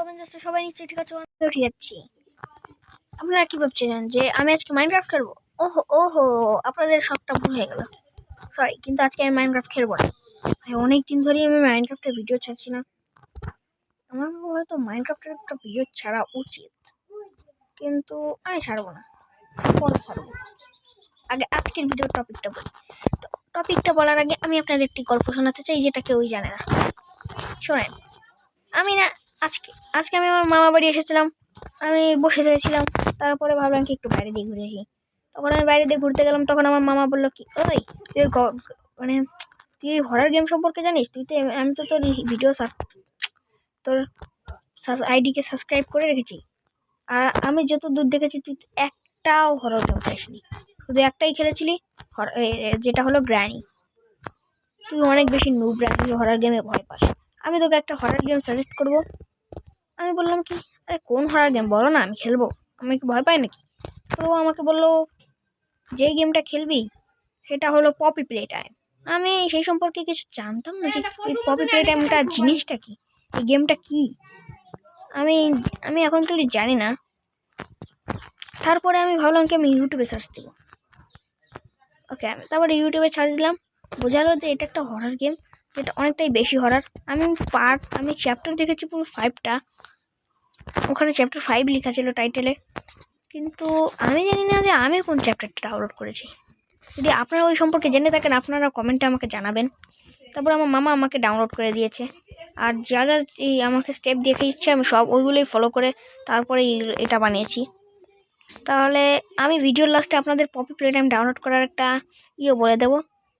Comment আসছে সবাই নিশ্চয়ই ঠিক আছে, আমি উঠে যাচ্ছি। আপনারা কি ভাবছিলেন যে আমি আজকে মাইনক্রাফট খেলবো? ওহো ওহো, আপনাদের সবটা ভুল হয়ে গেল। সরি, কিন্তু আজকে আমি মাইনক্রাফট খেলবো না। অনেক দিন ধরেই আমি মাইনক্রাফটের ভিডিও ছাড়ছি না। আমার হয়তো মাইনক্রাফটের একটা ভিডিও ছাড়া উচিত, কিন্তু আমি ছাড়বো না। পরে ছাড়বো। আগে আজকের ভিডিওর টপিকটা বলি। তো টপিকটা বলার আগে আমি আপনাদের একটি গল্প শোনাতে চাই, যেটা কেউই জানে না। শোনেন, আমি না আজকে আমি আমার মামা বাড়ি এসেছিলাম। আমি বসে রয়েছিলাম, তারপরে ভাবলাম কি একটু বাইরে দিয়ে ঘুরে আসি। তখন আমি বাইরে দিয়ে ঘুরতে গেলাম, তখন আমার মামা বললো কি, ওই তুই মানে তুই হরর গেম সম্পর্কে জানিস? তুই তো আমি তো তোর ভিডিও তোর আইডিকে সাবস্ক্রাইব করে রেখেছি, আর আমি যত দূর দেখেছি তুই একটাও হরর গেম খেলিসনি, শুধু একটাই খেলেছিলি, যেটা হলো গ্র্যানি। তুই অনেক বেশি নুব, তুই হরর গেমে ভয় পাস। আমি তোকে একটা হরর গেম সাজেস্ট করবো। আমি বললাম কি, আরে কোন হরর গেম বলো না, আমি খেলবো, আমি কি ভয় পাই নাকি? তো আমাকে বললো যে গেমটা খেলবি সেটা হলো পপি প্লে টাইম। আমি সেই সম্পর্কে কিছু জানতাম না যে এই পপি প্লে টাইমটা জিনিসটা কি, এই গেমটা কি, আমি আমি এখন তো জানি না। তারপরে আমি ভাবলাম কি আমি ইউটিউবে সার্চ দিব। ওকে, তারপরে ইউটিউবে সার্চ দিলাম, বোঝালো যে এটা একটা হরর গেম, যেটা অনেকটাই বেশি হরর। আমি চ্যাপ্টার দেখেছি পুরো 5টা, ওখানে চ্যাপ্টার 5 লেখা ছিল টাইটেলে, কিন্তু আমি জানি না যে আমি কোন চ্যাপ্টারটা ডাউনলোড করেছি। যদি আপনারা ওই সম্পর্কে জেনে থাকেন, আপনারা কমেন্টে আমাকে জানাবেন। তারপর আমার মামা আমাকে ডাউনলোড করে দিয়েছে, আর যা যা আমাকে স্টেপ দেখে দিচ্ছে আমি সব ওইগুলোই ফলো করে তারপরে এটা বানিয়েছি। তাহলে আমি ভিডিওর লাস্টে আপনাদের পপি প্লে টাইম ডাউনলোড করার একটা বলে দেবো।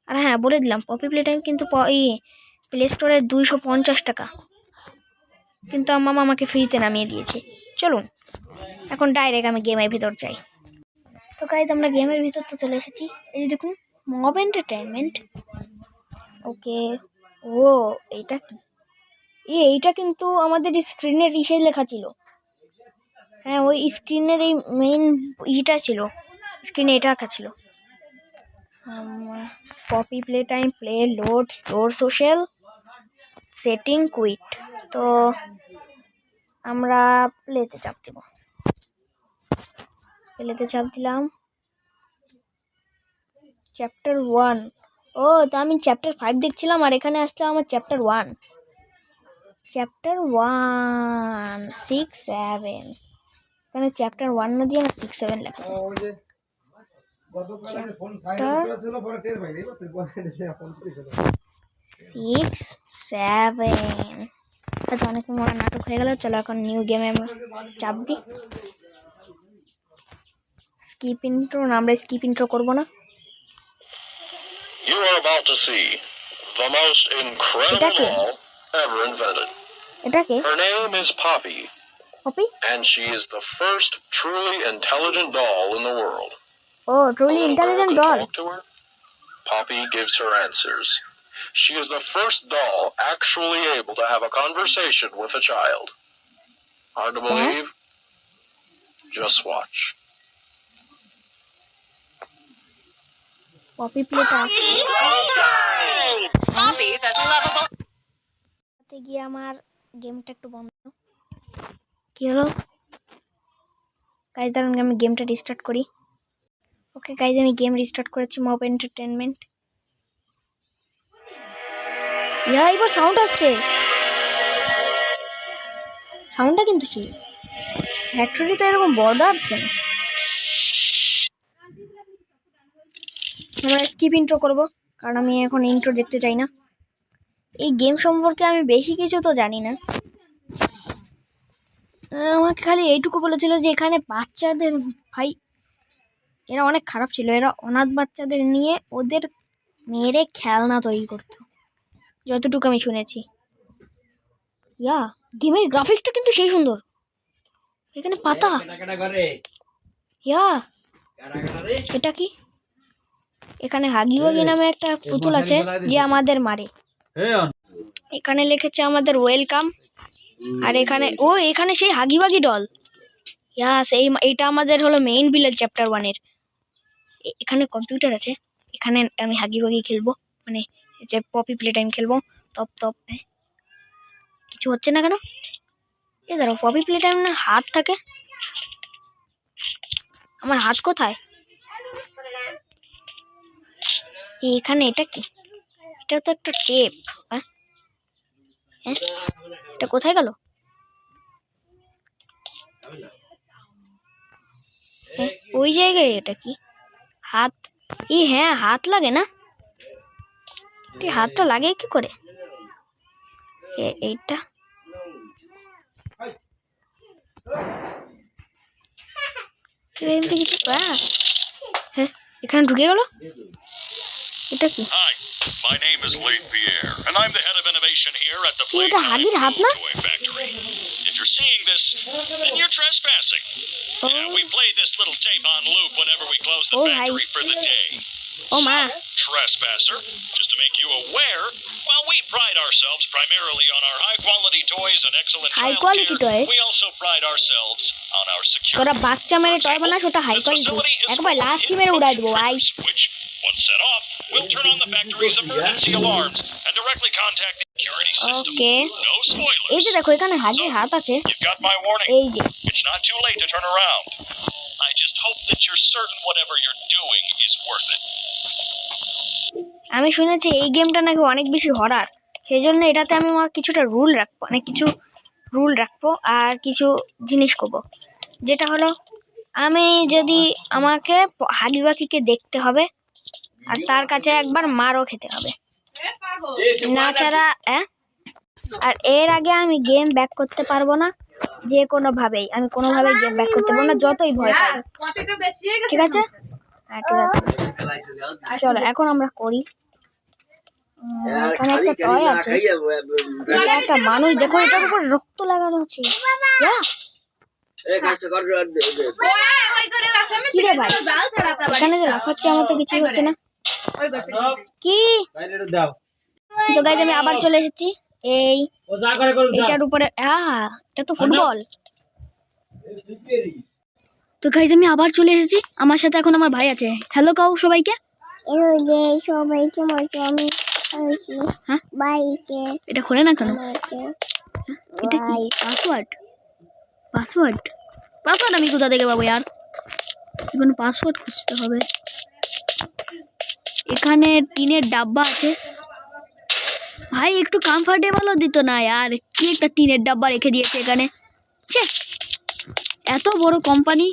আর হ্যাঁ, বলে দিলাম পপি প্লে টাইম কিন্তু প্লে স্টোরে 250 টাকা, কিন্তু আমার মামা আমাকে ফ্রিতে নামিয়ে দিয়েছে। চলুন এখন ডাইরেক্ট আমি গেমের ভিতর যাই। তো গাইজ, আমরা গেমের ভিতর তো চলে এসেছি। এই দেখুন, মব এন্টারটেনমেন্ট। ওকে, ও এইটা কি? এইটা কিন্তু আমাদের স্ক্রিনের ইসে লেখা ছিল। হ্যাঁ, ওই স্ক্রিনের এই মেইন ইটা ছিল, স্ক্রিনে এটা লেখা ছিল Poppy Playtime, play, load, store, social, setting, quit. তো আমরা প্লেতে চাপ দিব। প্লেতে চাপ দিলাম। চ্যাপ্টার 1। ও, তো আমি চ্যাপ্টার 5 দেখছিলাম, আর এখানে আসলে আমার চ্যাপ্টার 1। চ্যাপ্টার 1 6 7, এখানে চ্যাপ্টার 1 না দিয়ে 6 7 লেখা আছে। সিক্স সেভেন, হয়তো অনেক মনে নাটক হয়ে গেল। চলো এখন নিউ গেমে আমরা চাপ দিই। স্কিপ ইন্ট্রো না, আমরা স্কিপ ইন্ট্রো করবো না। You are about to see the most incredible doll ever invented. Her name is Poppy. Poppy? And she is the first truly intelligent doll in the world. Oh, truly intelligent doll. Talk to her. Poppy gives her answers. She is the first doll actually able to have a conversation with a child. Hard to believe? Just watch. Poppy playটা Poppy, that's lovable. তে গিয়ে আমার গেমটা একটু বন্ধ। কি হলো guys? দাঁড়ান, আমি গেমটা রিস্টার্ট করি। ওকে গাইজ, আমি গেম রিস্টার্ট করেছি। Mob entertainment. এবার সাউন্ড আসছে, সাউন্ডটা কিন্তু ঠিক। ফ্যাক্টরি তো এরকম বড়দার কেন? আমরা স্কিপ ইন্ট্রো করবো, কারণ আমি এখন ইন্ট্রো দেখতে চাই না। এই গেম সম্পর্কে আমি বেশি কিছু তো জানি না। আমাকে খালি এইটুকু বলেছিল যে এখানে বাচ্চাদের, ভাই এরা অনেক খারাপ ছিল, এরা অনাথ বাচ্চাদের নিয়ে ওদের মেরে খেলনা তৈরি করতো, যতটুকু আমি শুনেছি। গেমের গ্রাফিক্সটা কিন্তু সেই সুন্দর। এখানে পাতা, এটা কি? এখানে হাগি ওয়াগি নামে একটা পুতুল আছে যে আমাদের মারে। এখানে লিখেছে আমাদের ওয়েলকাম। আর এখানে সেই হাগি ওয়াগি ডল। এইটা আমাদের হলো মেইন ভিলেজ চ্যাপ্টার 1 এর। এখানে কম্পিউটার আছে, এখানে আমি হাগি ওয়াগি খেলবো, মানে যে পপি প্লে টাইম খেলবো। তপ কিছু হচ্ছে না কেন? এ ধরো পপি প্লে টাইম না হাত থাকে, আমার হাত কোথায়? এখানে এটা কি? এটা তো একটা টেপ। হ্যাঁ, এটা কোথায় গেল? ওই জায়গায় এটা কি হাত? হ্যাঁ হাত লাগে না, হাতটা লাগে কি করে? এইটা কিছু হ্যাঁ এখানে ঢুকে গেল, এটা কি? Hi, my name is Leigh Pierre, and I'm the head of innovation here at the এটা হাগির হাত না? Toy Factory. If you're seeing this, then you're trespassing. Yeah, we play this little tape on loop whenever we close the factory for the day. Oh my. Trespasser, just to make you aware, while we pride ourselves primarily on our high-quality toys and excellent High child quality care, toy? we also pride ourselves on our security. তোরা বাচ্চা মেরে toy বানাস, ওটা high quality. একবার লাথি মেরে উড়াই দেবো ভাই। Which, once set off, will turn on the factory's emergency alarms and directly contact the security system. Okay, No spoilers. এই যে দেখো এখানে হাগির হাত আছে, You've got my warning. এই যে। It's not too late to turn around. I just hope that you're certain whatever you're doing is worth it. আমি শুনেছি এই গেমটা নাকি অনেক বেশি হরার, সেই জন্য এটাতে আমি আমার কিছুটা রুল রাখবো, মানে কিছু রুল রাখবো আর কিছু জিনিস করবো, যেটা হলো আমি যদি আমাকে হাগিবাকিকে দেখতে হবে আর তার কাছে একবার মারও খেতে হবে, না ছাড়া আর এর আগে আমি গেম ব্যাক করতে পারবো না, যে কোনোভাবেই আমি কোনোভাবেই গেম ব্যাক করতে পারবো না, যতই ভয় পাই। ঠিক আছে? হ্যাঁ ঠিক আছে, চলো এখন আমরা করি। এখানে একটা টয় আছে, এটা একটা মানুষ, দেখো এটার উপর রক্ত লাগানো আছে। কি রে ভাই, এখানে যে লাফাচ্ছে আমার তো কিছু হচ্ছে না। কি তো গাইজ আমি আবার চলে এসেছি এই এটার উপরে। এটা তো ফুটবল। তো গাইজ আমি আবার চলে এসেছি, আমার সাথে এখন আমার ভাই আছে। হ্যালো কাউ সবাইকে। হ্যাঁ এটা খোলে না কেন? এটা কি পাসওয়ার্ড? পাসওয়ার্ড পাসওয়ার্ড আমি কোথা থেকে পাবো ইয়ার? এখন পাসওয়ার্ড খুঁজতে হবে। এখানে টিনের ডাব্বা আছে ভাই, একটু কমফোর্টেবলও দিত না ইয়ার, কি একটা টিনের ডাব্বা রেখে দিয়েছে এখানে। ছে, এত বড় কোম্পানি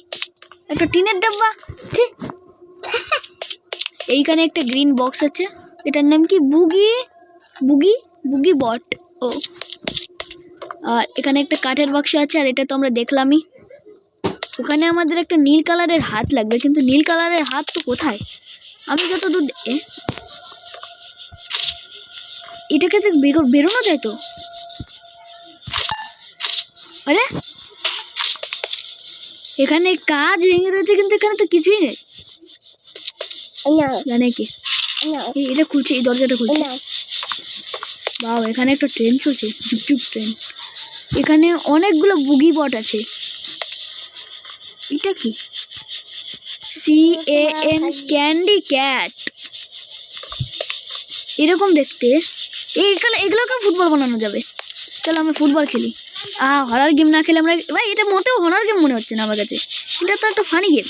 একটা টিনের ডাব্বা। এইখানে একটা গ্রিন বক্স আছে, এটার নাম কি? বুগি বুগি বুগি বট। ও, আর এখানে একটা কাঠের বাক্স আছে, আর এটা তো আমরা দেখলামই। ওখানে আমাদের একটা নীল কালারের হাত লাগবে, কিন্তু নীল কালারের হাত তো কোথায়? আমি যতদূর এটাকে তো বেরোনো যায় তো। আরে এখানে কাজ ভেঙে রয়েছে, কিন্তু এখানে তো কিছুই নেই। জানে কি এটা খুলছে, এই দরজাটা খুলছে। বাহ, এখানে একটা ট্রেন চলছে, ঝুকঝুক ট্রেন। এখানে অনেকগুলো বুগি বট আছে। এটা কি? CAN ক্যান্ডি ক্যাট, এরকম দেখতে। এগুলোকে ফুটবল বানানো যাবে। চলো আমরা ফুটবল খেলি। হরার গেম না খেলে আমরা, ভাই এটা মোটেও হরার গেম মনে হচ্ছে না আমার কাছে, এটা তো একটা ফানি গেম।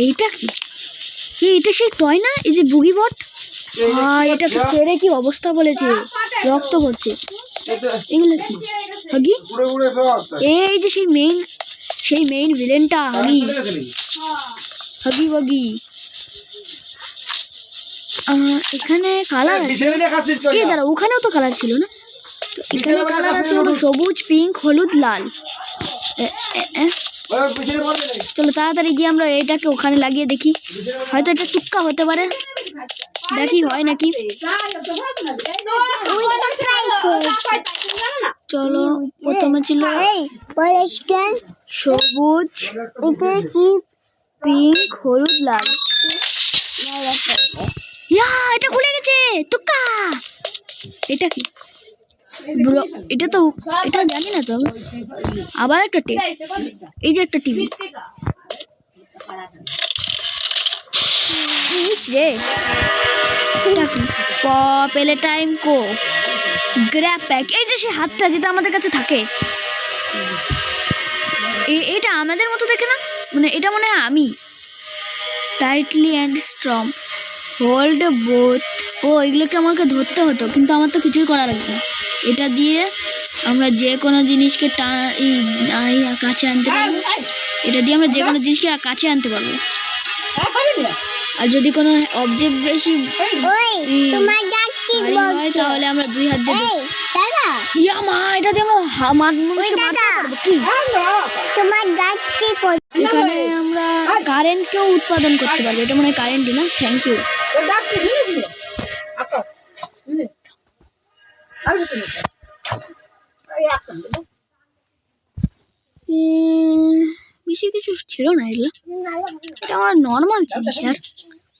এইটা কি? এটা সেই টয় না, এই যে বুগি বট। এটা পেরে কি অবস্থা বলেছে, রক্ত পড়ছে। এগুলো কি? হাগি? এই যে সেই মেইন ভিলেনটা হাগি হাগি বাগি। এখানে কালার আছে, দাঁড়া ওখানেও তো কালার ছিল না? তো এখানে কালার আছে হলো সবুজ, পিঙ্ক, হলুদ, লাল। চলো তাড়াতাড়ি গিয়ে আমরা এটাকে ওখানে লাগিয়ে দেখি, হয়তো এটা টুক্কা হতে পারে, দেখি হয় নাকি। চলো প্রথমে ছিল সবুজ, পিঙ্ক, হলুদ, লাল। এটা খুলে গেছে, টুক্কা। এটা কি? এটা জানি না তো। আবার একটা টেপ, এই যে একটা টিভি। রে এটা কি? পপেলে টাইম কো গ্র্যাব প্যাক, এই যে সেই হাতটা যেটা আমাদের কাছে থাকে, এটা আমাদের মতো দেখে না, মানে এটা মনে হয় আমি। Tightly and strong, hold both. ও এগুলোকে আমাকে ধরতে হতো, কিন্তু আমার তো কিছুই করা লাগবে না। এটা দিয়ে আমরা যে কোনো জিনিসকে কাছে আনতে পারবো। এটা দিয়ে আমরা যে কোনো জিনিসকে কাছে আনতে পারবো। আর যদি কোনো অবজেক্ট বেশি হয় তাহলে আমরা 2 হাত দিয়ে ইয়া মা, এটা দিয়ে আমরা মানুষকে মারতে পারবো কি? এখানে আমরা কারেন্টকেও উৎপাদন করতে পারবো। এটা মনে হয় কারেন্টই না? Thank you. বেশি কিছু ছিল না এগুলো, এটা আমার নর্মাল জিনিস। আর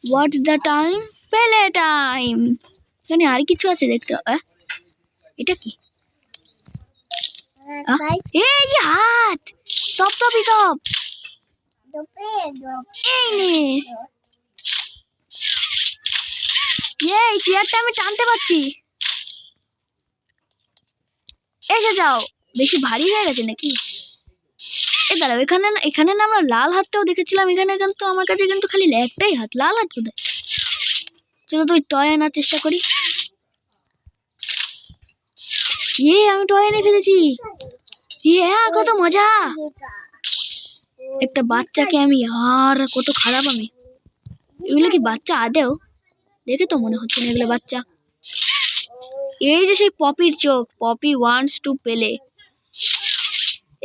হোয়াট দ্য টাইম? পেলে টাইম। এখানে আর কিছু আছে দেখতে হবে। এটা কি? এই যে হাত, টপ টপই টপ। এই নে, এই চেয়ারটা আমি টানতে পারছি। এসে যাও। বেশি ভারী হয়ে গেছে নাকি? দাঁড়াও, এখানে না আমরা লাল হাতটাও দেখেছিলাম। এখানে কিন্তু আমার কাছে কিন্তু খালি একটাই হাত, লাল হাত কোথায়? চলো তো টয় আনার চেষ্টা করি। আমি টয় এনে ফেলেছি। কত মজা! একটা বাচ্চাকে আমি, আর কত খারাপ আমি। এগুলো কি বাচ্চা আদেও? দেখে তো মনে হচ্ছে না এগুলো বাচ্চা। এই যে সেই পপির চোখ, পপি ওয়ান্টস টু প্লে।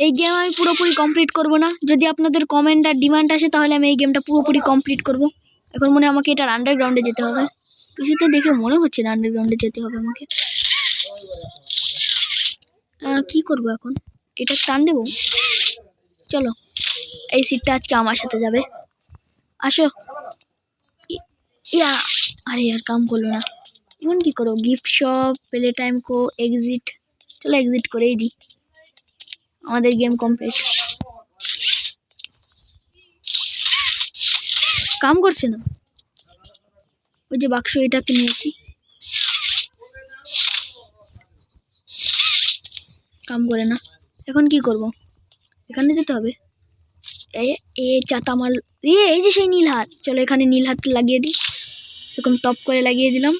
এই গেম আমি পুরোপুরি কমপ্লিট করব না। যদি আপনাদের কমেন্ট আর ডিমান্ড আসে তাহলে আমি এই গেমটা পুরোপুরি কমপ্লিট করব। এখন মনে হয় আমাকে এটার আন্ডারগ্রাউন্ডে যেতে হবে। কিছুটা দেখে মনে হচ্ছে না আন্ডারগ্রাউন্ডে যেতে হবে আমাকে। কি করব এখন? এটা টান দেবো? চলো, এই সিটটা আজকে আমার সাথে যাবে। আসো। আরে আর কাম করলো না। এখন কি করো? গিফট শপ, প্লে টাইম কো, এক্সিট। চলো এক্সিট করেই দিই, আমাদের গেম কমপ্লিট। কাম করছে না। ওই যে বাক্স, এটাকে নিয়ে আসি। কাম করে না। এখন কি করব? এখানে যেতে হবে। চাতা মাল। এই যে সেই নীল হাত। চলো এখানে নীল হাতটা লাগিয়ে দিই। এরকম টপ করে লাগিয়ে দিলাম,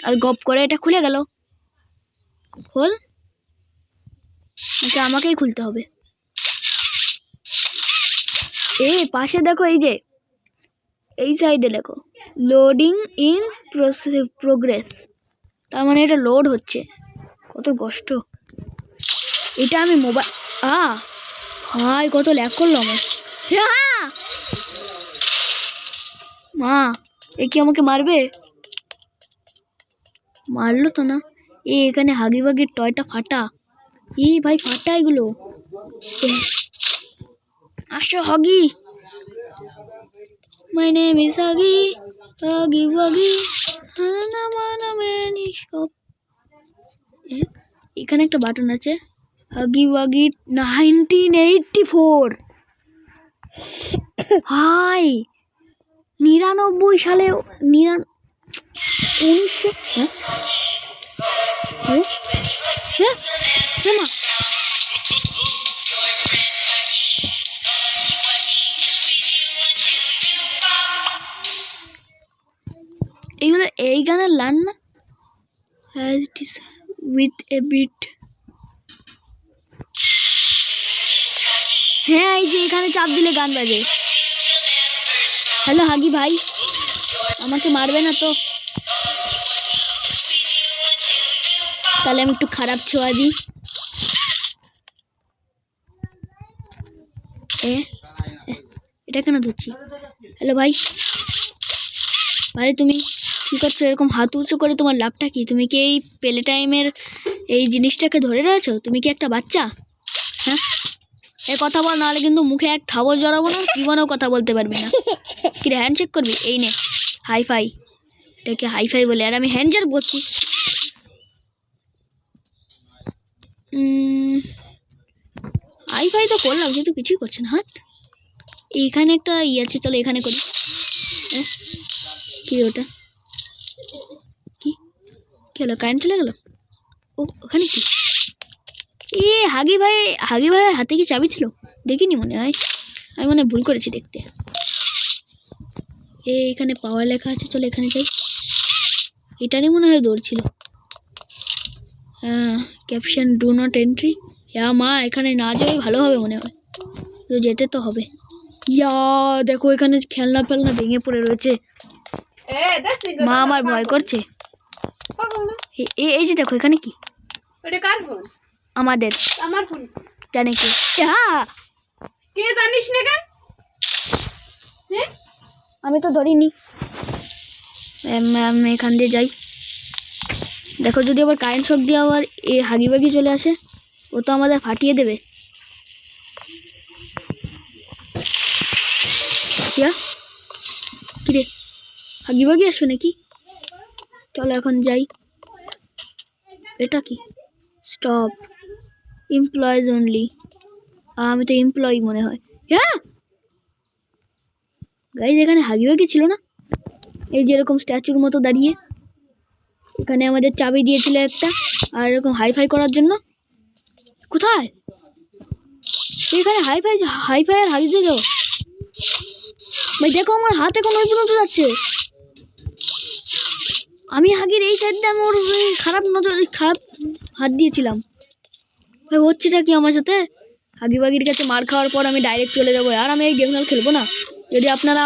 আর গপ করে এটা খুলে গেল। খোল। আমাকেই খুলতে হবে। পাশে দেখো, এই যে এই সাইডে দেখো, লোডিং ইন প্রোগ্রেস। তার মানে এটা লোড হচ্ছে। কত কষ্ট। এটা আমি মোবাইল হাই, কত ল্যাগ করলো আমার। মা, এ কি আমাকে মারবে? মারলো তো না। এখানে হাগি বাগির টয়টা ফাটা। ভাই ফাটা এগুলো। আসো হগি। মাই নেম ইজ হাগি, হাগি বাগি। এখানে একটা বাটন আছে, হাগি বাগি 1984। হাই, 99 সালে 1900। এগুলো এই গানের লাইন না? With a beat. এই যে এখানে চাপ দিলে গান বাজে। হ্যালো হাগি ভাই, আমাকে মারবে না তো? তাহলে আমি একটু খারাপ ছোঁয়া দিই। এটা কেন ধরছি? হ্যালো ভাই, তুমি কি করছো? এরকম হাত উঁচু করে তোমার লাভটা কি? তুমি কি এই প্লে টাইমের এই জিনিসটাকে ধরে রয়েছো? তুমি কি একটা বাচ্চা? এই কথা বল, নাহলে কিন্তু মুখে এক থাবর জড়াবো না, জীবনেও কথা বলতে পারবি না। কি রে, হ্যান্ডশেক করবি? এই নে হাইফাই। এটাকে হাইফাই বলে, আর আমি হ্যান্ডশেক বলছি। হাইফাই তো করলাম, কিন্তু কিছুই করছে না হাত। এইখানে একটা আছে, চলো এখানে করি। কি ওটা? কি হলো? কারেন্ট চলে গেল? ও ও ওখানে কি এ হাগি ভাইয়ের হাতে কি চাবি ছিল দেখিনি মনে হয় আমি মনে হয় ভুল করেছি দেখতে এখানে পাওয়ার লেখা আছে চলো এখানে যাই এটারই মনে হয় দৌড় ছিল হ্যাঁ ক্যাপশন ডু নট এন্ট্রি মা এখানে না যাই ভালো হবে মনে হয় তো যেতে তো হবে দেখো এখানে খেলনা ফেলনা ভেঙে পড়ে রয়েছে মা আমার ভয় করছে এই যে দেখো এখানে কি আমাদের আমার ফোন জানে কি কে জানিস না কেন হ্যাঁ আমি তো ধরিনি এখান দিয়ে যাই দেখো যদি আবার কারেন্ট শক দিয়ে আবার হাগি বাগি চলে আসে ও তো আমাদের ফাটিয়ে দেবে কিরে হাগি বাগি আসবে নাকি চলো এখন যাই এটা কি স্টপ এমপ্লয়িজ অনলি আমি তো এমপ্লয়ি মনে হয় গাইজ এখানে হাগি বাগি ছিল না এই যেরকম স্ট্যাচুর মতো দাঁড়িয়ে এখানে আমাদের চাবি দিয়েছিল একটা আর এরকম হাইফাই করার জন্য কোথায় এখানে হাইফাই আর হাগিতে যাও ভাই দেখো আমার হাত এখন ওই পর্যন্ত যাচ্ছে আমি হাগির এই সাইডটা আমি ওর খারাপ হাত দিয়েছিলাম ভাই হচ্ছেটা কি আমার সাথে হাগি বাগির কাছে মার খাওয়ার পর আমি ডাইরেক্ট চলে যাবো আর আমি এই গেম খেলবো না যদি আপনারা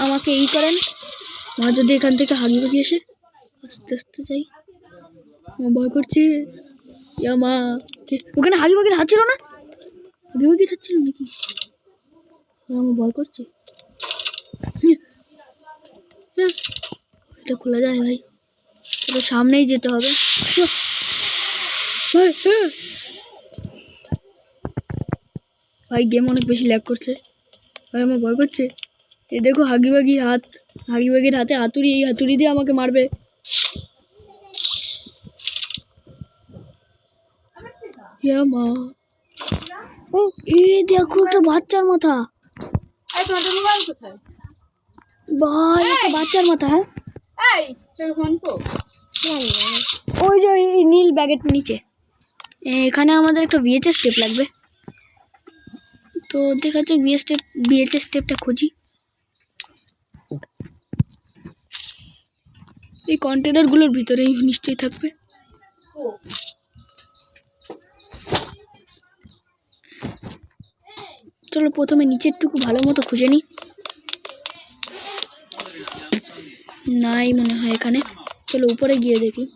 আমাকে করেন মা যদি এখান থেকে হাগি বাগি এসে আস্তে আস্তে যাই ভয় করছে মা ওখানে হাগি বাগির হাত ছিল না হাগি বাগির হাত ছিল নাকি আমার ভয় করছে এটা খোলা যায় ভাই এটা সামনেই যেতে হবে ভাই গেম অনেক বেশি ল্যাগ করছে ভাই আমার ভয় করছে এই দেখো হাগি বাগির হাতে হাতুড়ি এই হাতুড়ি দিয়ে আমাকে মারবে মা ও দেখো একটা বাচ্চার মাথা ভাই একটা বাচ্চার মাথা ওই যে ওই নীল ব্যাগের নিচে এখানে আমাদের একটা ভিএচএস স্টেপ লাগবে তো দেখাচ্ছে ভিএচএস স্টেপটা খুঁজি এই কন্টেনারগুলোর ভিতরেই নিশ্চয়ই থাকবে চলো প্রথমে নিচেরটুকু ভালো মতো খুঁজে নিই নাই মনে হয় এখানে চলো উপরে গিয়ে দেখি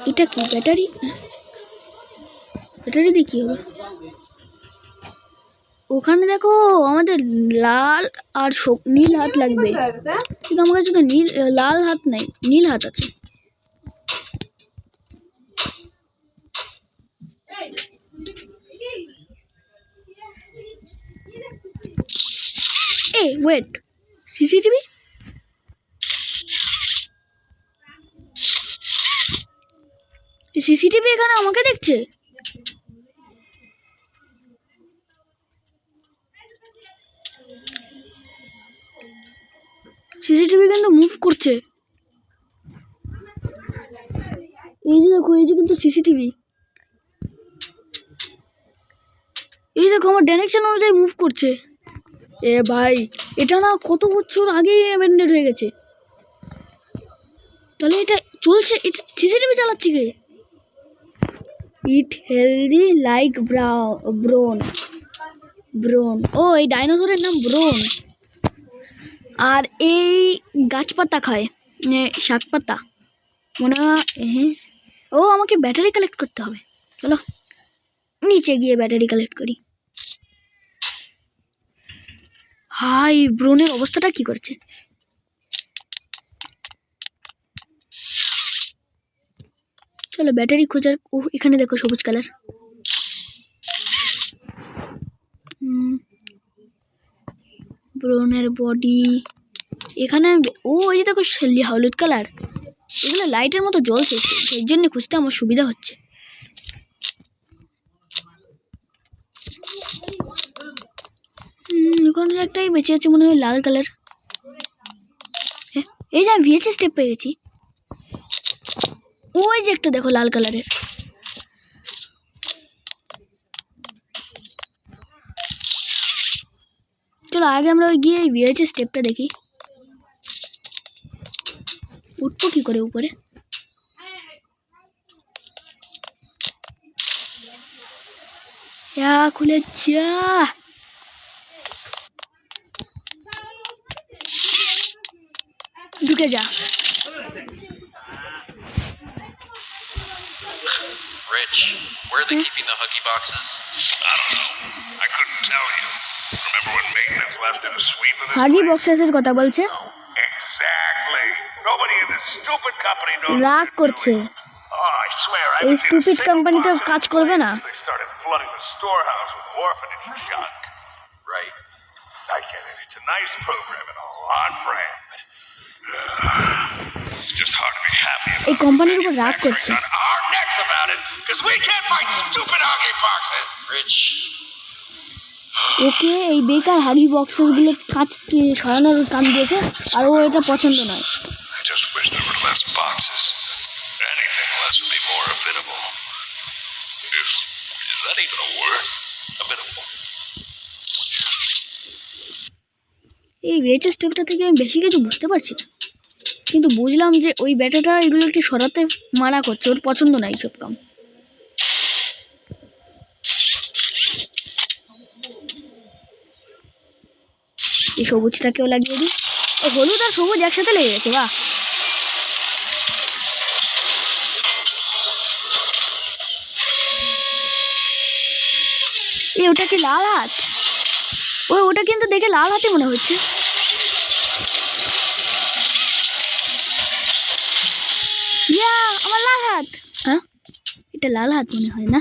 এটা কি ব্যাটারি দিয়ে কি হবে ওখানে দেখো আমাদের লাল আর নীল হাত লাগবে কিন্তু আমার কাছে তো লাল হাত নাই নীল হাত আছে ওয়েট সিসিটিভি এখানে আমাকে দেখছে সিসিটিভি কিন্তু মুভ করছে এই যে দেখো এই যে কিন্তু সিসিটিভি এই দেখো আমার ডাইরেকশন অনুযায়ী মুভ করছে ভাই এটা না কত বছর আগেই অ্যাবেন্ডেড হয়ে গেছে তাহলে এটা চলছে এটা সিসিটিভি চালাচ্ছে কে ইট হেলদি লাইক ব্রোন ও এই ডাইনোসরের নাম ব্রোন আর এই গাছপাতা খায় শাক পাতা মনে হয় ও আমাকে ব্যাটারি কালেক্ট করতে হবে চলো নিচে গিয়ে ব্যাটারি কালেক্ট করি হাই ব্রোনের অবস্থাটা কি করছে চলো ব্যাটারি খোঁজার এখানে দেখো সবুজ কালার ব্রোনের বডি এখানে ওই যে দেখো হলুদ কালার এগুলো লাইটের মতো জ্বলছে সেই জন্য খুঁজতে আমার সুবিধা হচ্ছে ওখানে একটাই বেঁচে আছে মনে হয় লাল কালার এই যে আমি ভিএচএস স্টেপ পেয়ে গেছি ওই যে একটা দেখো লাল কালারের। চলো আগে আমরা ওই গিয়ে ভিএইচএস স্টেপটা দেখি, উঠবো কি করে উপরে। খুলে যা, ঢুকে যা। Rich, where are they keeping the Huggy boxes? I don't know. I couldn't tell you. Remember when maintenance left in a sweep of this হাগি place? বক্সেসের কথা বলছে। Exactly. Nobody in this stupid company knows. রাগ করছে, Oh, I swear, I এই haven't seen a stupid single কোম্পানিতে box in কাজ this করবে place না। since they started flooding the storehouse with orphanage junk. Right. I get it. It's a nice program and all, on brand. It's just hard to be happy about এই কোম্পানির উপর রাগ করছে। on our necks about it because we can't fight stupid Huggy boxes. Rich. ওকে এই বেকার হাগি boxes গুলো কাজ সরানোর কাম দিয়েছে, আর ও এটা পছন্দ নয়। I just wish there were less boxes. Anything less would be more amenable. Is that even a word? Amenable. এই ভিএইচএস স্টেপটা থেকে আমি বেশি কিছু বুঝতে পারছি না, কিন্তু বুঝলাম যে ওই ব্যাটাটা এগুলোকে সরাতে মানা করছে, ওর পছন্দ নাই সব কাম। এই সবুজটাকেও লাগিয়ে দিই। ও হলুদ আর সবুজ একসাথে লেগে গেছে, বাহ। এই ওটা কি লাল হাত? ওটা কিন্তু দেখে লাল হাতে মনে হচ্ছে। ইয়া, আমার লাল হাত। হ্যাঁ, এটা লাল হাত মনে হয় না?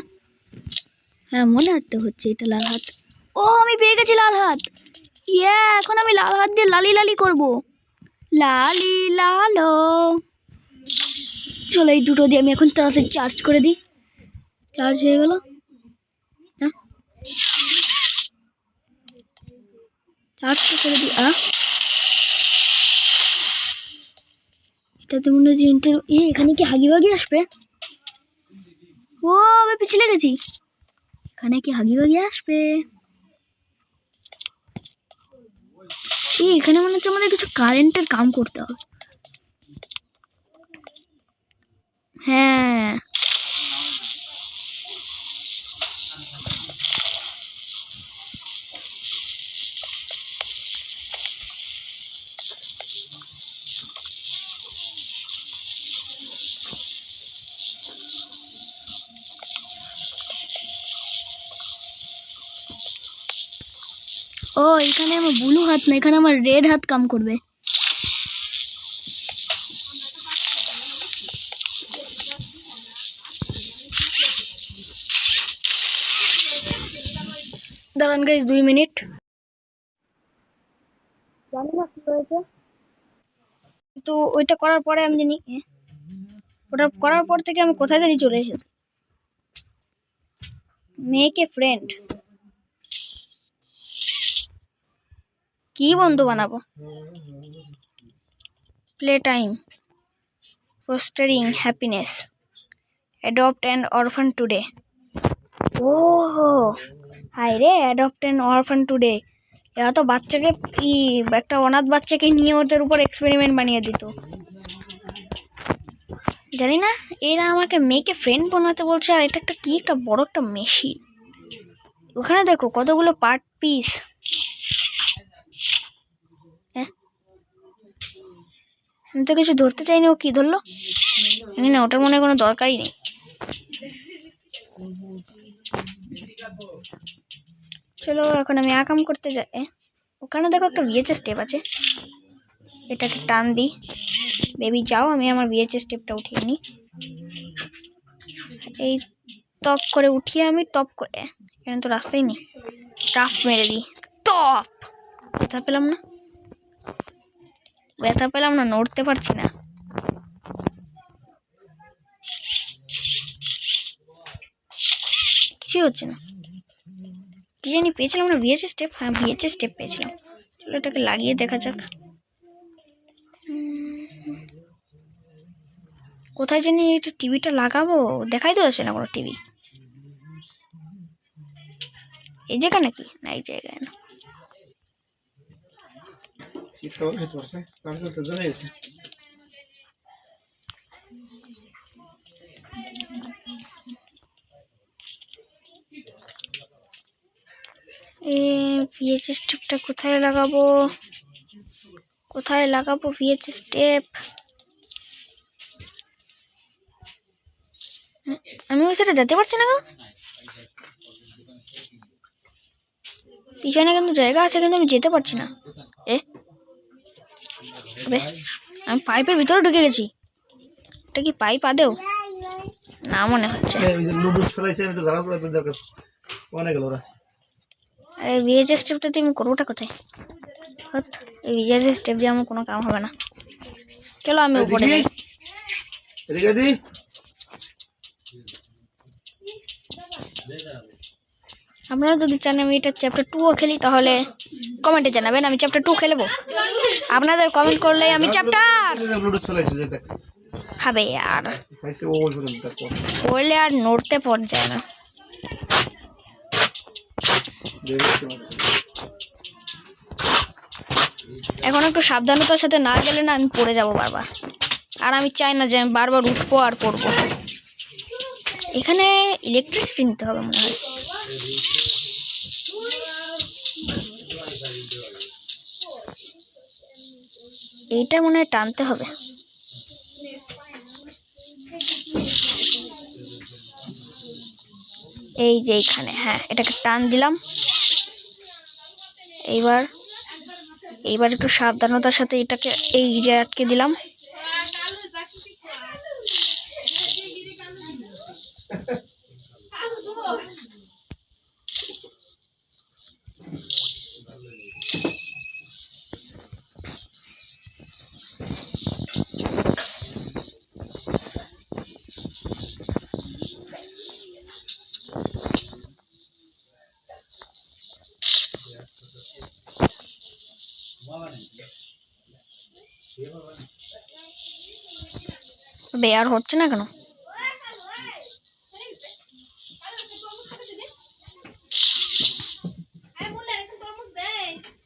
হ্যাঁ, মনে হচ্ছে এটা লাল হাত। ও, আমি পেয়ে গেছি লাল হাত। ইয়া, এখন আমি লাল হাত দিয়ে লালি লালি করব। লালি লালো। চলো এই দুটো দিয়ে আমি এখন তাড়াতাড়ি চার্জ করে দিই। চার্জ হয়ে গেল। হ্যাঁ, চার্জটা করে দিই। এটাতে মনে হচ্ছে এখানে কি হাগি বাগি আসবে? ও, আমি পিছলে গেছি। এখানে কি হাগি বাগি আসবে? এখানে মনে হচ্ছে আমাদের কিছু কারেন্টের কাম করতে হবে। হ্যাঁ, ও এখানে আমার ব্লু হাত না, এখানে আমার রেড হাত কাম করবে। দাঁড়ান গাইস 2 মিনিট। জানি না কি হয়েছে, তো ওইটা করার পরে আমি জানি ওটা করার পর থেকে আমি কোথায় জানি চলে এসেছি। মেক এ ফ্রেন্ড, কি বন্ধু বানাবো? Play time, fostering happiness, adopt an orphan today. ও হাই রে, অ্যাডপ্ট অ্যান অরফান টুডে। এরা তো বাচ্চাকে একটা অনাথ বাচ্চাকে নিয়ে ওদের উপর এক্সপেরিমেন্ট বানিয়ে দিত। জানি না, এরা আমাকে মেয়েকে ফ্রেন্ড বানাতে বলছে, আর এটা একটা কি একটা বড় একটা মেশিন। ওখানে দেখো কতগুলো পার্ট পিস। আমি তো কিছু ধরতে চাইনি, ও কি ধরলো জানি না, ওটার মনে হয় কোনো দরকারই নেই। চলো এখন আমি কাম করতে যাই। ওখানে দেখো একটা ভিএইচএস স্টেপ আছে, এটাকে টান দিই। বেবি যাও, আমি আমার ভিএইচএস স্টেপটা উঠিয়ে নিই। এই টপ করে উঠিয়ে আমি টপ করে, এখানে তো রাস্তাই নেই, টাফ মেরে দিই। টপ, ব্যথা পেলাম না, নড়তে পারছি না। কিছু হচ্ছে না, কি জানি পেয়েছিলাম না ভিএইচএস স্টেপ। হ্যাঁ, ভিএইচএস স্টেপ পেয়েছিলাম। চলো এটাকে লাগিয়ে দেখা যাক। কোথায় জানি এটা টিভিটা লাগাবো, দেখাই তো যাচ্ছে না কোনো টিভি। এই জায়গা নাকি? না এই জায়গায় না। ভিএচএস টেপটা কোথায় লাগাবো? কোথায় লাগাবো ভিএচএস টেপ? আমি ওই সাইডে যেতে পারছি না কেন? পিছনে কিন্তু জায়গা আছে, কিন্তু আমি যেতে পারছি না। আমি পাইপের ভিতরে ঢুকে গেছি। এটা কি পাইপ আদেও? না মনে হচ্ছে। আরে ভিএচএস টেপটা তুমি করবোটা কোথায়? এই ভিএচএস টেপ দিয়ে আমার কোনো কাম হবে না। চলো আমি উপরে যাই। আপনারা যদি চান আমি এটা চ্যাপ্টার 2ও খেলি তাহলে কমেন্টে জানাবেন, আমি চ্যাপ্টার 2 খেলবো। আপনাদের কমেন্ট করলে আমি চ্যাপ্টার হবে আর পড়লে আর নড়তে পড় যায় না। এখন একটু সাবধানতার সাথে না গেলে না আমি পড়ে যাবো বারবার, আর আমি চাই না যে আমি বারবার উঠবো আর পড়বো। এখানে ইলেকট্রিসিটি নিতে হবে মনে হয়। এইটা মনে হয় টানতে হবে। এই যে এইখানে, হ্যাঁ এটাকে টান দিলাম। এইবার একটু সাবধানতার সাথে এটাকে এই যে আটকে দিলাম। বেয়ার হচ্ছে না কেন?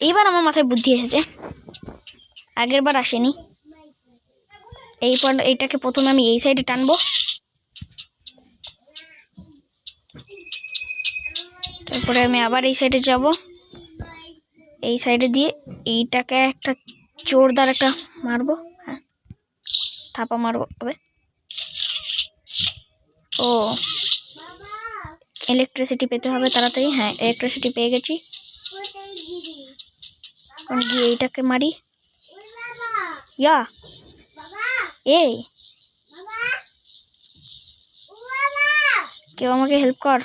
এইবার আমার মাথায় বুদ্ধি এসেছে, আগের বার আসেনি। এইটাকে প্রথমে আমি এই সাইডে টানবো, তারপরে আমি আবার এই সাইডে যাব, এই সাইডে দিয়ে এইটাকে একটা জোরদার একটা মারবো। হ্যাঁ থাপা মারবো হবে। ও ইলেকট্রিসিটি পেতে হবে তাড়াতাড়ি। হ্যাঁ ইলেকট্রিসিটি পেয়ে গেছি। এখন গিয়ে এইটাকে মারি। ইয়া এই কেউ আমাকে হেল্প কর।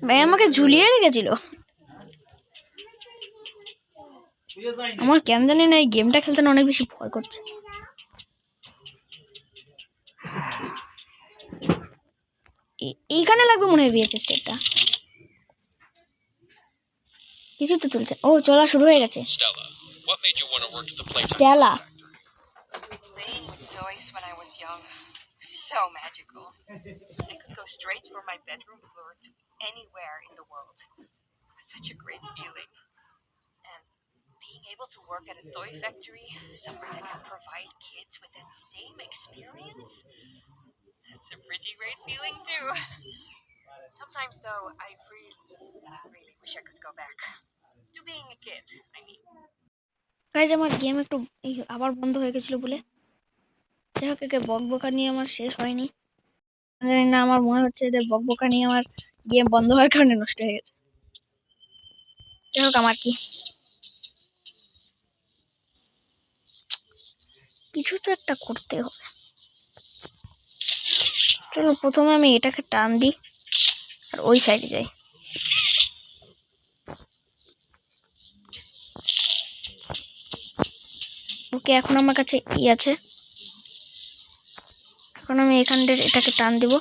ভাই আমাকে ঝুলিয়ে রেখেছিল। আমার কেন জানি না এই গেমটা খেলতে না অনেক বেশি ভয় করছে। এইখানে লাগবে মনে হয় ভিএচএস টেপটা। কিছু তো চলছে। ও চলা শুরু হয়ে গেছে। Stella Playing with toys when I was young, so magical. I could go straight from my bedroom floor to anywhere in the world. Such a great feeling. And being able to work at a toy factory, somewhere that can provide kids with that same experience, that's a pretty great feeling too. Sometimes though, I really wish I could go back to being a kid, I mean. Guys আমার game একটু আবার বন্ধ হয়ে গেছিল বলে যাই হোক, একে বকবকা নিয়ে আমার শেষ হয়নি। জানি না, আমার মনে হচ্ছে যে বকবকা নিয়ে আমার গেম বন্ধ হওয়ার কারণে নষ্ট হয়ে গেছে। যাই হোক আমার কি, কিছু তো একটা করতে হবে। চলো প্রথমে আমি এটাকে টান দিই আর ওই সাইডে যাই। ওকে এখন আমার কাছে ই আছে, এখন আমি এখান থেকে এটাকে টান দিব।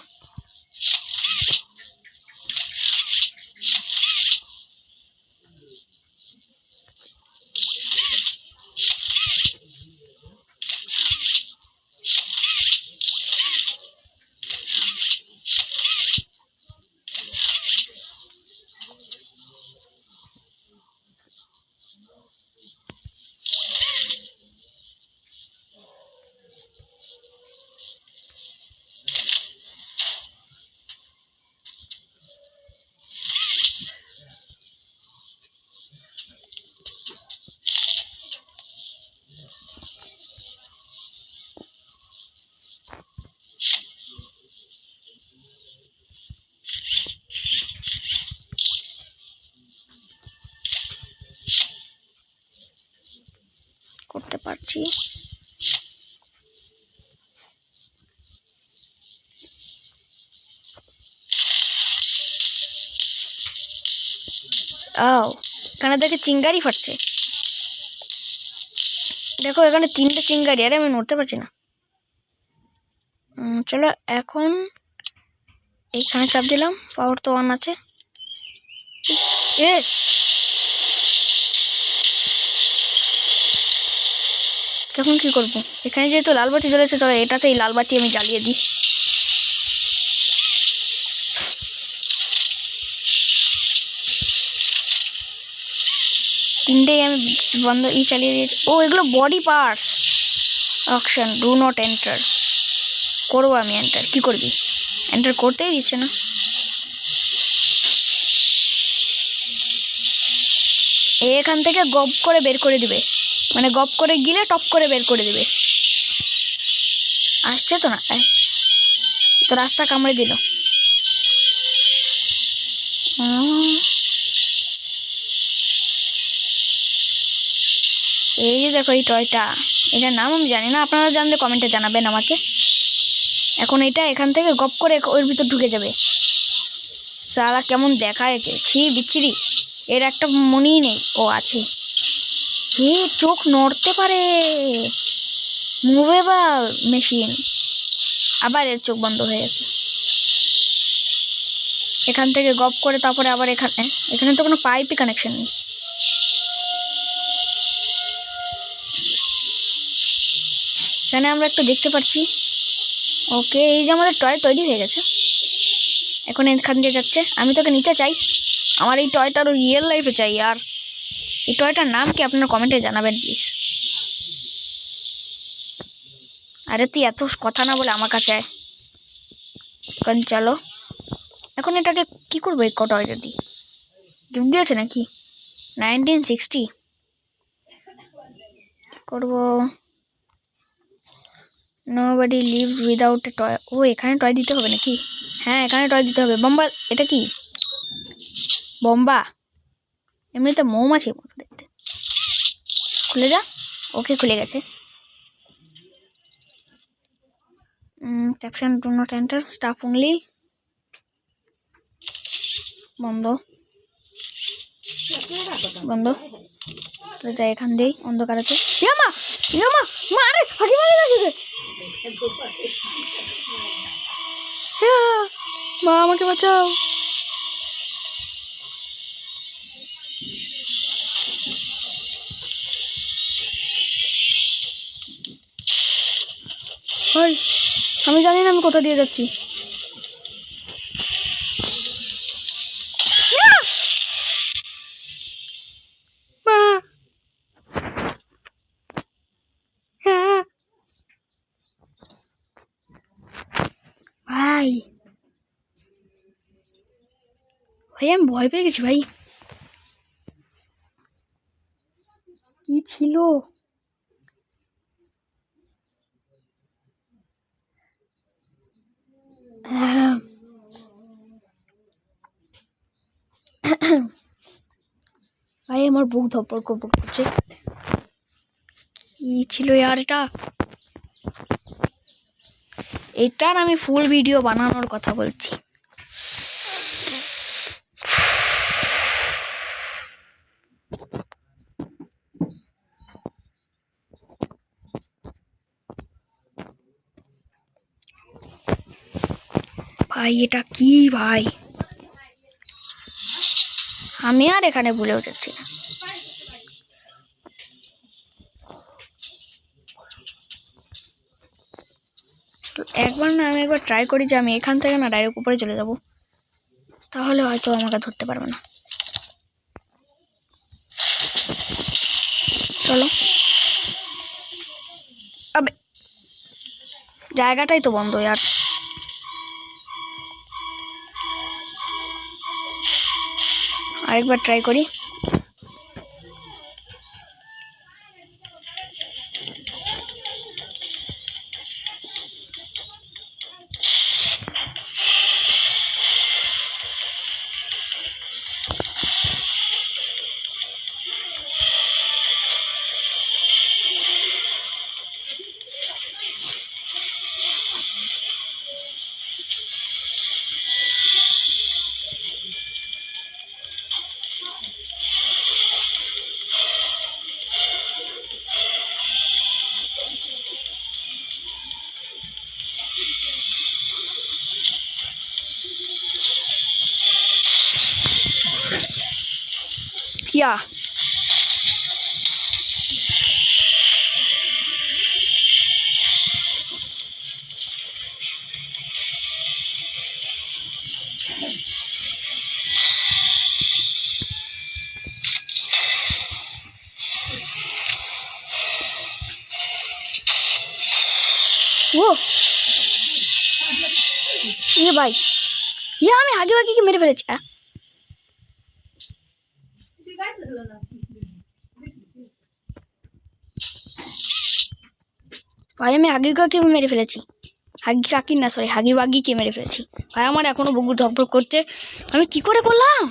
পারছি। এখানে দেখে চিঙ্গারি ফাটছে। দেখো এখানে 3টে চিঙ্গারি। আরে আমি নড়তে পারছি না। চলো এখন এইখানে চাপ দিলাম। পাওয়ার তো অন আছে। এখন কি করবো? এখানে যেহেতু লাল বাতি জ্বলেছে, চলো এটাতেই লাল বাতি আমি জ্বালিয়ে দিই। তিনটেই আমি বন্ধ চালিয়ে দিয়েছি। এগুলো body parts. Auction do not enter. করবো আমি এন্টার। কি করবি? এন্টার করতেই দিচ্ছে না। এখান থেকে গপ করে বের করে দিবে, মানে গপ করে গিলে টপ করে বের করে দিবে। আসছে তো না, তো রাস্তা কামড়ে দিল। এই যে দেখো এই টয়টা, এটার নাম আমি জানি না, আপনারা জানলে কমেন্টে জানাবেন আমাকে। এখন এটা এখান থেকে গপ করে ওর ভিতর ঢুকে যাবে। সালা কেমন দেখায়, ছি বিচ্ছিরি। এর একটা মনেই নেই। আছে, চোখ নড়তে পারে, মুভেবল মেশিন। আবার এর চোখ বন্ধ হয়ে গেছে। এখান থেকে গপ করে তারপরে আবার এখানে তো কোনো পাইপই কানেকশন নেই। এখানে আমরা একটু দেখতে পাচ্ছি। ওকে, এই যে আমাদের টয় তৈরি হয়ে গেছে। এখন এখান দিয়ে যাচ্ছে। আমি তোকে নিতে চাই। আমার এই টয়টার রিয়েল লাইফে চাই। আর এই টয়টার নাম কি আপনারা কমেন্টে জানাবেন প্লিজ। আরে তুই এত কথা না বলে আমার কাছে আয়। এখন চলো, এখন এটাকে কি করবো? এই টয়টা দিয়ে গিফট দিয়েছে নাকি? 1960 করবো। Nobody leaves without a toy. এখানে টয় দিতে হবে নাকি? হ্যাঁ, এখানে টয় দিতে হবে। বম্বা, এটা কি বম্বা? এমনিতে মৌমাছির মতো দেখতে। খুলে যা। ওকে, খুলে গেছে। Caption do not enter, staff only. বন্ধ বন্ধ। যাই, এখান দিয়েই অন্ধকার আছে। মা আরে হাঁটি মারি গেছে। মা আমাকে বাঁচাও। আমি জানি না আমি কোথা দিয়ে যাচ্ছি। ভাই আমি ভয় পেয়ে গেছি ভাই। কি ছিল? ভাই আমার বুক ধপর করছে। কি ছিল यार এটা? এটার আমি ফুল ভিডিও বানানোর কথা বলছি। ভাই এটা কি ভাই? আমি আর এখানে ভুলেও যাচ্ছি না। আমি একবার ট্রাই করি যে আমি এখান থেকে না ডাইরেক্ট উপরে চলে যাব, তাহলে হয়তো আমাকে ধরতে পারবে না। চলো। আবে জায়গাটাই তো বন্ধ यार। আরেকবার ট্রাই করি। ইয়া ও ইয়ে ভাই ইয়া আমি হাগি বাগিকে মেরে ফেলেছি ভাই আমি হাগি কাকে মেরে ফেলেছি হাগি কাকি না সরি হাগি বাগিকে মেরে ফেলেছি ভাই আমার এখনো বুকু ধকধক করছে আমি কি করে করলাম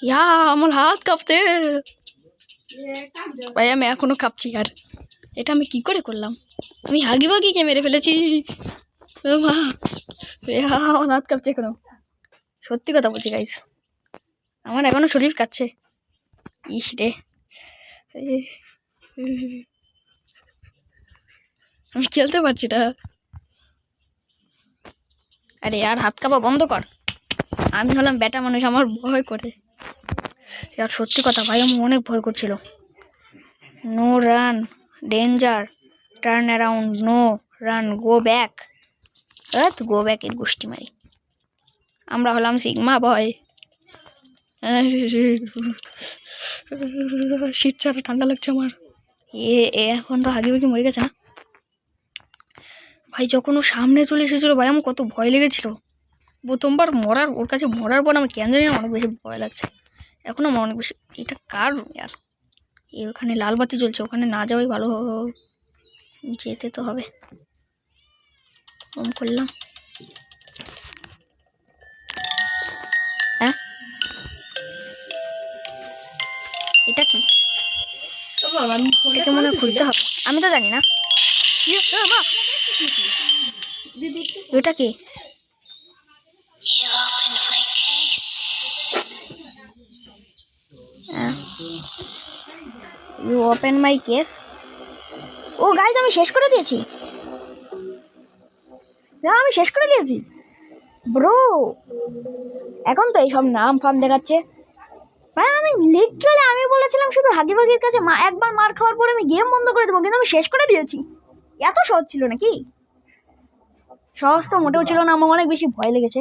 ইয়া আমার হাত কাঁপছে ভাই আমি এখনো কাঁপছি আর এটা আমি কি করে করলাম আমি হাগি বাগিকে মেরে ফেলেছি ও মা আমার হাত কাঁপছে এখনো সত্যি কথা বলছি গাইস আমার এখনো শরীর কাঁপছে ইস রে আমি খেলতে পারছি না আরে আর হাত কাঁপা বন্ধ কর আমি হলাম ব্যাটা মানুষ আমার ভয় করে আর সত্যি কথা ভাই আমার অনেক ভয় করছিল no run danger turn around no run go back go back এর গোষ্ঠী মারি আমরা হলাম সিগমা বয় শীত ছাড়া ঠান্ডা লাগছে আমার এখন তো হাগি বাগি মরে গেছে না ভাই যখন ও সামনে চলে এসেছিল ভাই আমার কত ভয় লেগেছিল প্রথমবার ওর কাছে মরার পর আমি কেন জানি না অনেক বেশি ভয় লাগছে এখন আমার অনেক বেশি এটা কার আর ওখানে লাল বাতি জ্বলছে ওখানে না যাওয়াই ভালো যেতে তো হবে করলাম হ্যাঁ এটা কি এটাকে মনে হয় খুলতে হবে আমি তো জানি না এটা কি you open my case oh guys আমি শেষ করে দিয়েছি আমি শেষ করে দিয়েছি ব্রো এখন তো এইসব নাম ফাম দেখাচ্ছে ভাই আমি লিটারালি আমি বলেছিলাম শুধু হাগি বাগির কাছে একবার মার খাওয়ার পরে আমি গেম বন্ধ করে দেবো কিন্তু আমি শেষ করে দিয়েছি এত সহজ ছিল নাকি সহজ তো মোটেও ছিল না আমার অনেক বেশি ভয় লেগেছে